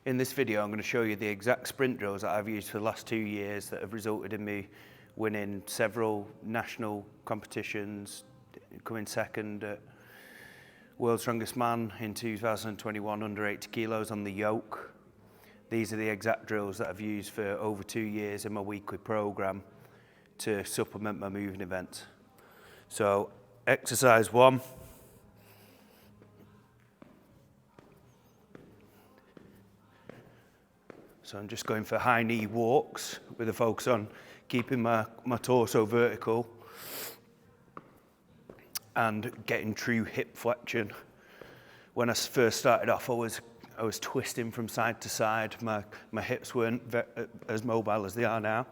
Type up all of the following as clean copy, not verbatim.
In this video, I'm going to show you the exact sprint drills that I've used for the last 2 years that have resulted in me winning several national competitions, coming second at World's Strongest Man in 2021, under 80 kilos on the yoke. These are the exact drills that I've used for over 2 years in my weekly program to supplement my moving events. So, exercise 1. So I'm just going for high knee walks with a focus on keeping my torso vertical and getting true hip flexion. When I first started off, I was twisting from side to side. My hips weren't as mobile as they are now.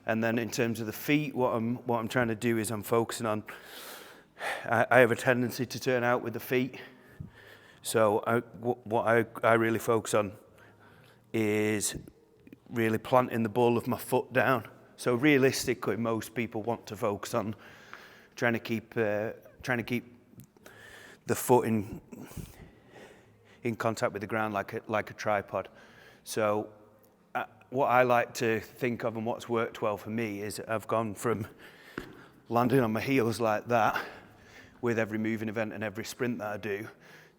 And then in terms of the feet, what I'm trying to do is I'm focusing on, I have a tendency to turn out with the feet. So what I really focus on is really planting the ball of my foot down. So realistically, most people want to focus on trying to keep the foot in contact with the ground like a tripod. So what I like to think of and what's worked well for me is I've gone from landing on my heels like that with every moving event and every sprint that I do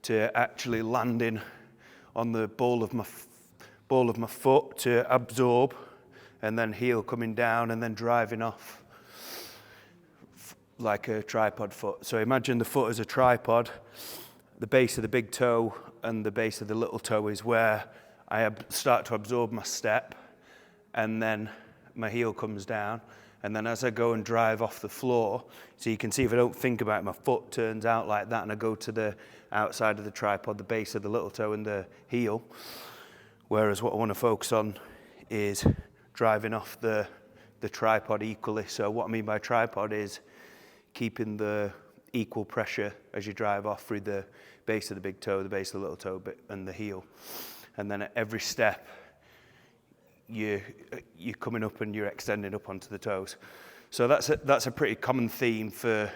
to actually landing on the ball of my foot to absorb, and then heel coming down and then driving off like a tripod foot. So imagine the foot as a tripod. The base of the big toe and the base of the little toe is where I start to absorb my step, and then my heel comes down, and then as I go and drive off the floor, so you can see if I don't think about it, my foot turns out like that and I go to the outside of the tripod, the base of the little toe and the heel. Whereas what I want to focus on is driving off the tripod equally. So what I mean by tripod is keeping the equal pressure as you drive off through the base of the big toe, the base of the little toe, and the heel. And then at every step, you're coming up and you're extending up onto the toes. So that's a pretty common theme for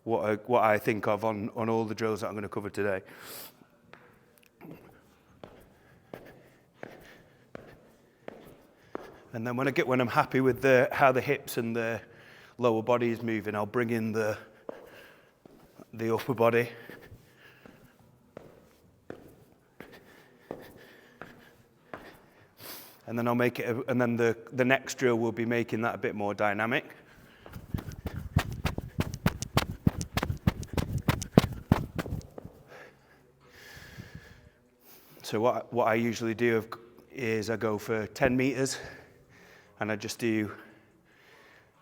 what I think of on all the drills that I'm going to cover today. And then when I'm happy with how the hips and the lower body is moving, I'll bring in the upper body. And then I'll make it, and then the next drill will be making that a bit more dynamic. So what I usually do is I go for 10 meters. And I just do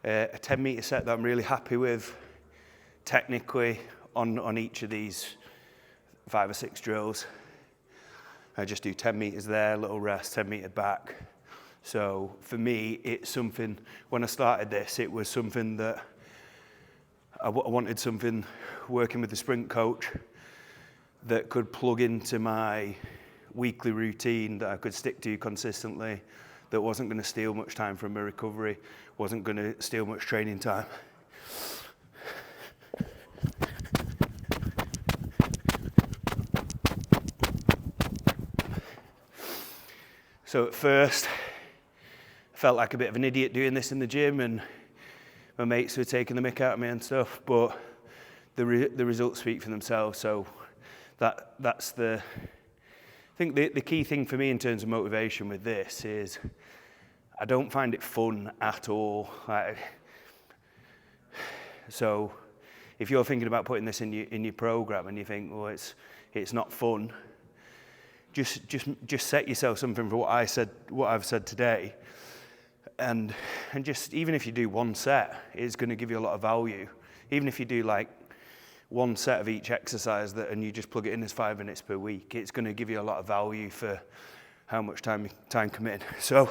a 10-meter set that I'm really happy with, technically, on each of these 5 or 6 drills. I just do 10 meters there, a little rest, 10 meter back. So for me, it's something, when I started this, it was something that I wanted something working with the sprint coach that could plug into my weekly routine that I could stick to consistently, that wasn't going to steal much time from my recovery, wasn't going to steal much training time. So at first, I felt like a bit of an idiot doing this in the gym, and my mates were taking the mick out of me and stuff, but the results speak for themselves. So that's I think the key thing for me in terms of motivation with this is I don't find it fun at all. So if you're thinking about putting this in your program and you think, well, it's not fun, just set yourself something for what I've said today, and just, even if you do one set, it's going to give you a lot of value. Even if you do like one set of each exercise and you just plug it in as 5 minutes per week, it's going to give you a lot of value for how much time committed. So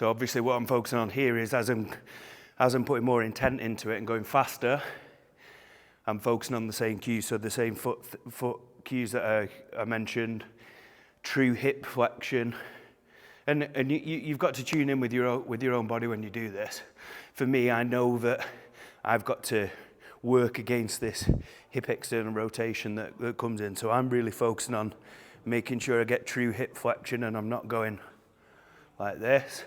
obviously what I'm focusing on here is as I'm putting more intent into it and going faster, I'm focusing on the same cues, so the same foot cues that I mentioned, true hip flexion. And you've got to tune in with your own body when you do this. For me, I know that I've got to work against this hip external rotation that comes in. So I'm really focusing on making sure I get true hip flexion and I'm not going like this.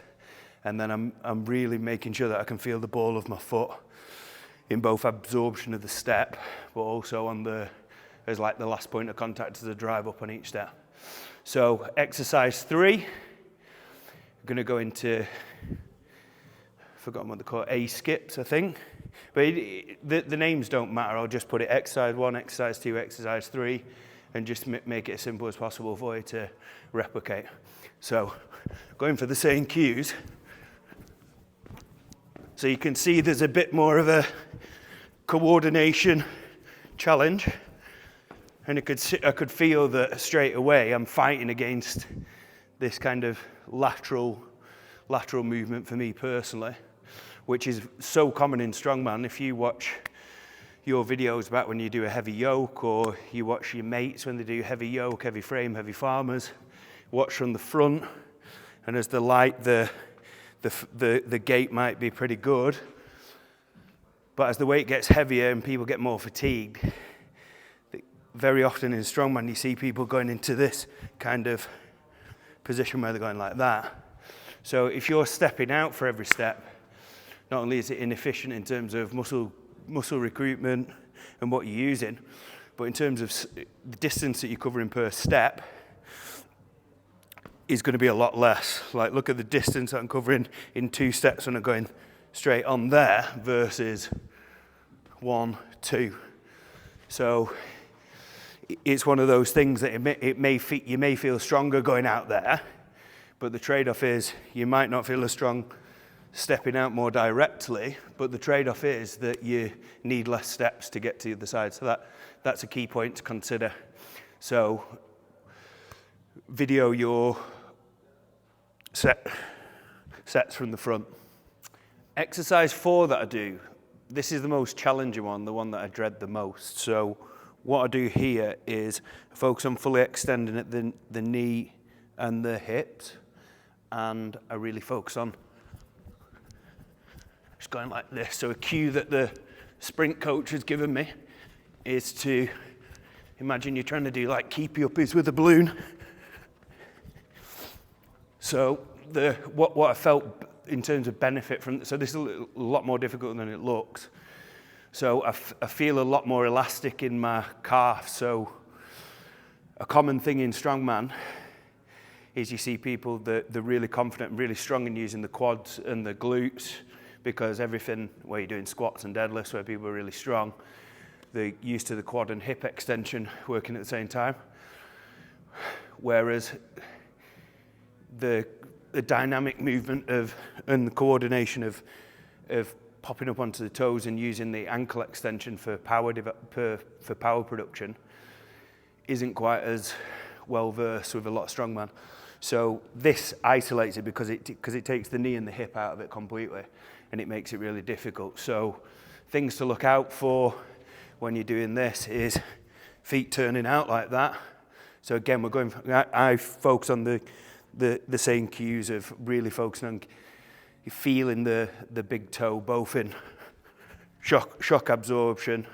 And then I'm really making sure that I can feel the ball of my foot in both absorption of the step, but also as like the last point of contact as I drive up on each step. So exercise 3, I'm going to go into, forgotten what they call it, A-skips, I think. But the names don't matter. I'll just put it exercise 1, exercise 2, exercise 3, and just make it as simple as possible for you to replicate. So going for the same cues. So you can see there's a bit more of a coordination challenge. And I could feel that straight away I'm fighting against this kind of lateral movement for me personally, which is so common in strongman. If you watch your videos about when you do a heavy yoke, or you watch your mates when they do heavy yoke, heavy frame, heavy farmers, watch from the front, and as the light, the gait might be pretty good, but as the weight gets heavier and people get more fatigued, very often in strongman you see people going into this kind of position where they're going like that. So if you're stepping out for every step, not only is it inefficient in terms of muscle recruitment and what you're using, but in terms of the distance that you're covering per step is going to be a lot less. Like, look at the distance that I'm covering in 2 steps when I'm going straight on there versus 1, 2. So it's one of those things that you may feel stronger going out there, but the trade-off is you might not feel as strong stepping out more directly, but the trade-off is that you need less steps to get to the other side. So that's a key point to consider. So video your sets from the front. Exercise 4 that I do, this is the most challenging one, the one that I dread the most. So what I do here is focus on fully extending at the knee and the hips, and I really focus on just going like this. So a cue that the sprint coach has given me is to imagine you're trying to do like keepy uppies with a balloon. So what I felt in terms of benefit from, so this is a lot more difficult than it looks. So I feel a lot more elastic in my calf. So a common thing in strongman is you see people that they're really confident and really strong in using the quads and the glutes, because everything where you're doing squats and deadlifts where people are really strong, they're used to the quad and hip extension working at the same time. Whereas the dynamic movement and the coordination of popping up onto the toes and using the ankle extension for power production isn't quite as well versed with a lot of strongman. So this isolates it because it takes the knee and the hip out of it completely, and it makes it really difficult. So things to look out for when you're doing this is feet turning out like that. So again, I focus on the same cues of really focusing on feeling the big toe both in shock absorption,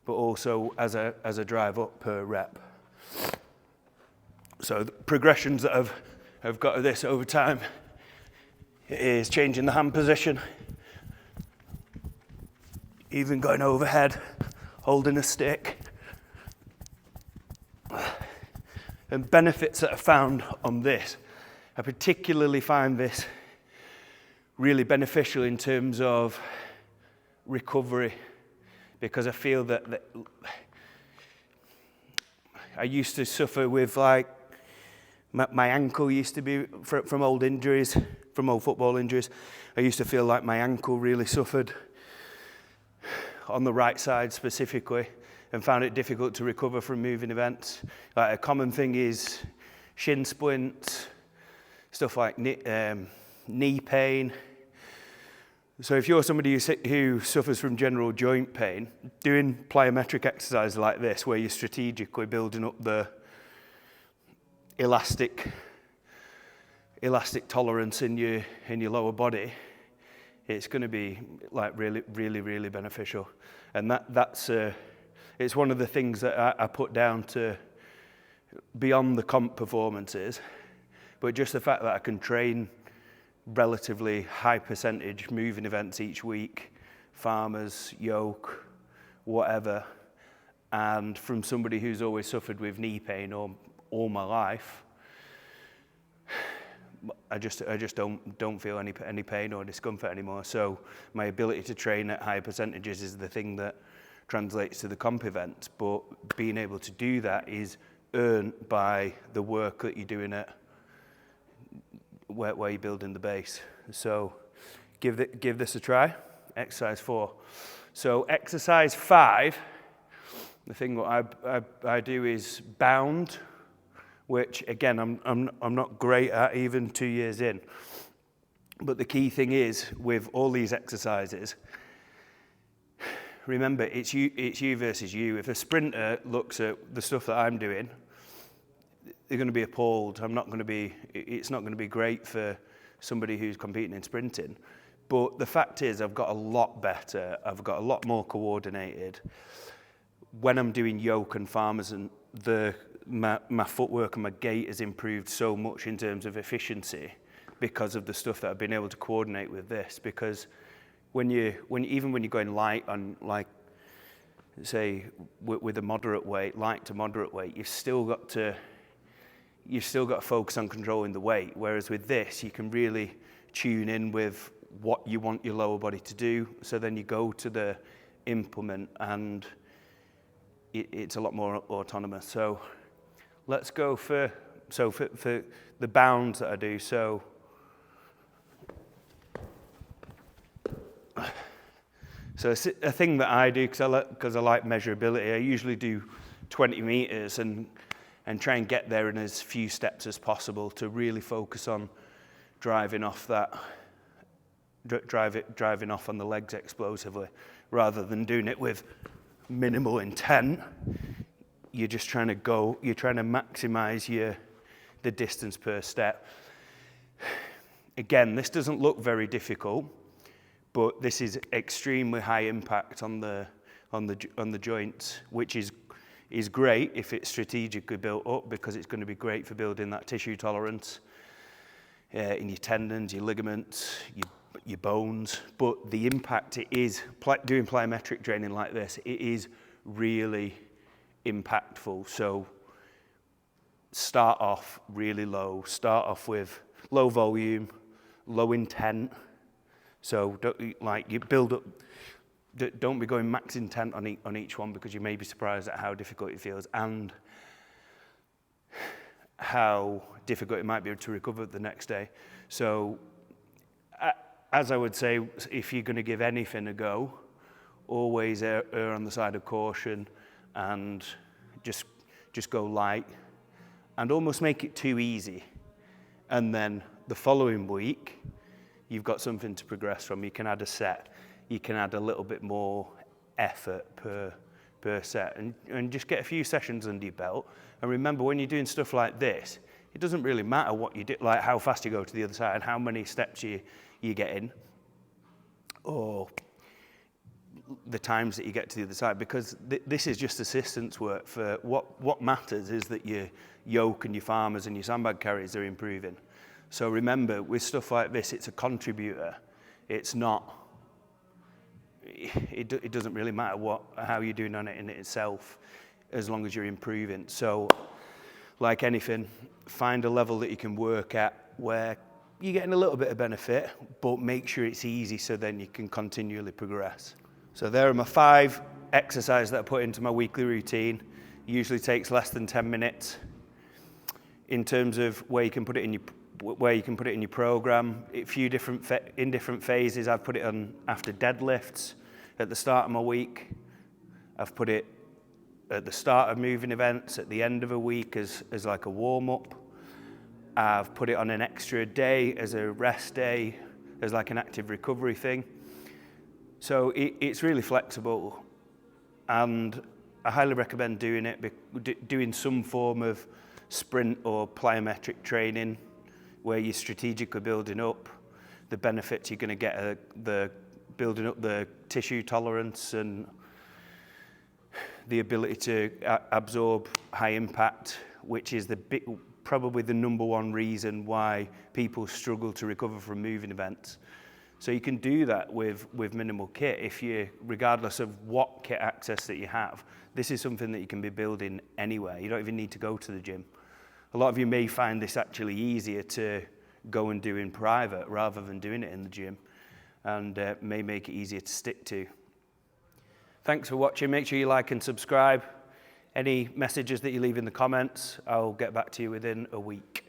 but also as a drive up per rep. So the progressions that I've got of this over time is changing the hand position, even going overhead, holding a stick. And benefits that I found on this, I particularly find this really beneficial in terms of recovery, because I feel that I used to suffer with like my ankle used to be from old injuries, from old football injuries. I used to feel like my ankle really suffered on the right side specifically, and found it difficult to recover from moving events. Like a common thing is shin splints, stuff like knee pain. So if you're somebody who suffers from general joint pain, doing plyometric exercises like this, where you're strategically building up the elastic tolerance in your lower body, it's going to be like really, really, really beneficial. And that's it's one of the things that I put down to beyond the comp performances, but just the fact that I can train relatively high percentage moving events each week, farmers, yoke, whatever, and from somebody who's always suffered with knee pain all my life, I just don't feel any pain or discomfort anymore. So my ability to train at high percentages is the thing that translates to the comp event. But being able to do that is earned by the work that you're doing at where you're building the base. So give this a try. Exercise 4. So exercise 5, the thing that I do is bound, which again I'm not great at even 2 years in. But the key thing is with all these exercises, remember it's you versus you. If a sprinter looks at the stuff that I'm doing, they're going to be appalled. It's not going to be great for somebody who's competing in sprinting. But the fact is I've got a lot better. I've got a lot more coordinated. When I'm doing yoke and farmers, and my footwork and my gait has improved so much in terms of efficiency because of the stuff that I've been able to coordinate with this. Because even when you're going light on, like, say with a moderate weight, light to moderate weight, you've still got to focus on controlling the weight. Whereas with this, you can really tune in with what you want your lower body to do. So then you go to the implement and it's a lot more autonomous. So let's go for the bounds that I do. So it's a thing that I do because I like measurability. I usually do 20 meters and try and get there in as few steps as possible to really focus on driving off on the legs explosively, rather than doing it with minimal intent. You're just trying to maximize the distance per step. Again, this doesn't look very difficult, but this is extremely high impact on the joints, which is great if it's strategically built up, because it's going to be great for building that tissue tolerance in your tendons, your ligaments, your bones. But the impact it is, doing plyometric training like this, it is really impactful. So start off really low. Start off with low volume, low intent. So you build up. Don't be going max intent on each one, because you may be surprised at how difficult it feels and how difficult it might be to recover the next day. So as I would say, if you're going to give anything a go, always err on the side of caution and just go light and almost make it too easy. And then the following week, you've got something to progress from. You can add a set. You can add a little bit more effort per set and just get a few sessions under your belt. And remember, when you're doing stuff like this, it doesn't really matter what you do, like how fast you go to the other side, how many steps you get in, or the times that you get to the other side, because this is just assistance work. For what matters is that your yoke and your farmers and your sandbag carries are improving. So remember, with stuff like this, it's a contributor. It's not. It doesn't really matter how you're doing on it in itself, as long as you're improving. So, like anything, find a level that you can work at where you're getting a little bit of benefit, but make sure it's easy so then you can continually progress. So there are my 5 exercises that I put into my weekly routine. Usually takes less than 10 minutes. In terms of where you can put it in your program, in different phases. I've put it on after deadlifts at the start of my week. I've put it at the start of moving events, at the end of a week as like a warm-up. I've put it on an extra day as a rest day, as like an active recovery thing. So it's really flexible, and I highly recommend doing it, doing some form of sprint or plyometric training where you're strategically building up. the benefits you're going to get the building up the tissue tolerance and the ability to absorb high impact, which is probably the number one reason why people struggle to recover from moving events. So you can do that with minimal kit. Regardless of what kit access that you have, this is something that you can be building anywhere. You don't even need to go to the gym. A lot of you may find this actually easier to go and do in private rather than doing it in the gym, and may make it easier to stick to. Thanks for watching. Make sure you like and subscribe. Any messages that you leave in the comments, I'll get back to you within a week.